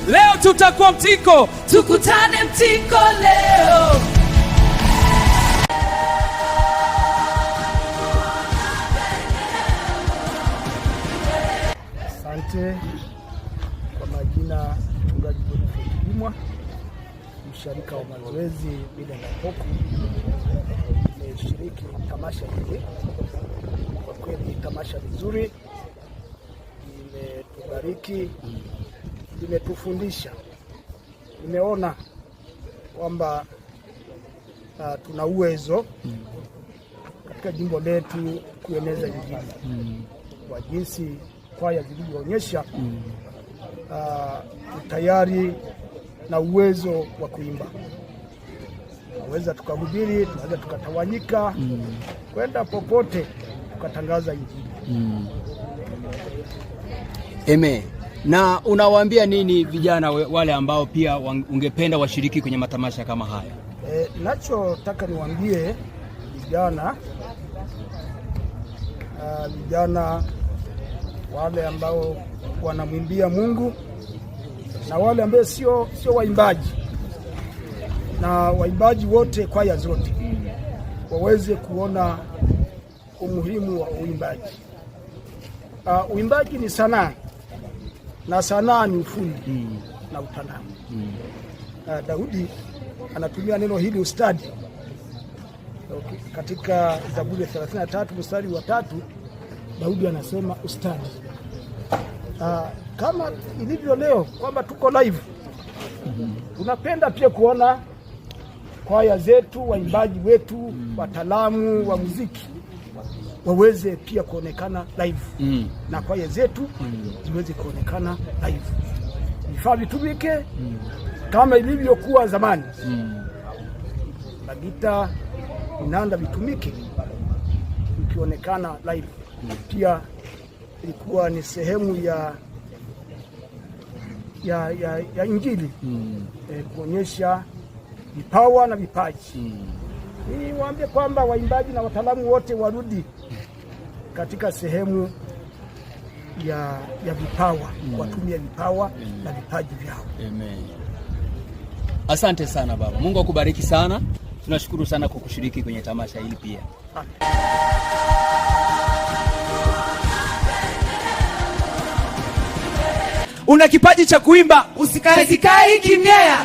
Leo tutakuwa Mtiko, tukutane Mtiko leo. Asante. Kwa majina Mchungaji Boniface Kimwa, msharika wa mazoezi bila na hoku. Nimeshiriki tamasha hili. Kwa kweli tamasha vizuri, imetubariki, imetufundisha. Nimeona kwamba tuna uwezo katika jimbo letu kueneza Injili kwa jinsi kwaya zilivyoonyesha tayari na uwezo wa kuimba. Tunaweza tukahubiri, tunaweza tukatawanyika kwenda popote tukatangaza Injili. Amen. Na unawaambia nini vijana wale ambao pia ungependa washiriki kwenye matamasha kama haya? Nachotaka niwaambie vijana wale ambao wanamwimbia Mungu na wale ambao sio waimbaji, na waimbaji wote, kwaya zote, waweze kuona umuhimu wa uimbaji. Uimbaji ni sanaa, na sanaa ni ufundi na utaalamu. Daudi anatumia neno hili ustadi. Katika Zaburi 33 mstari wa 3, Daudi anasema ustadi. Kama ilivyo leo kwamba tuko live, tunapenda pia kuona kwaya zetu, waimbaji wetu, wataalamu wa muziki waweze pia kuonekana live, na kwaya zetu ziweze kuonekana live. Vifaa vitumike kama ilivyokuwa zamani. Na gita, vinanda vitumike vikionekana live. Pia ilikuwa ni sehemu ya Injili, kuonyesha vipawa na vipaji. Niwaambie kwamba waimbaji na wataalamu wote warudi katika sehemu ya vipawa, watumie vipawa na vipaji vyao. Amen. Asante sana baba. Mungu akubariki sana. Tunashukuru sana kwa kushiriki kwenye tamasha hili pia. Una kipaji cha kuimba, usikae kimya.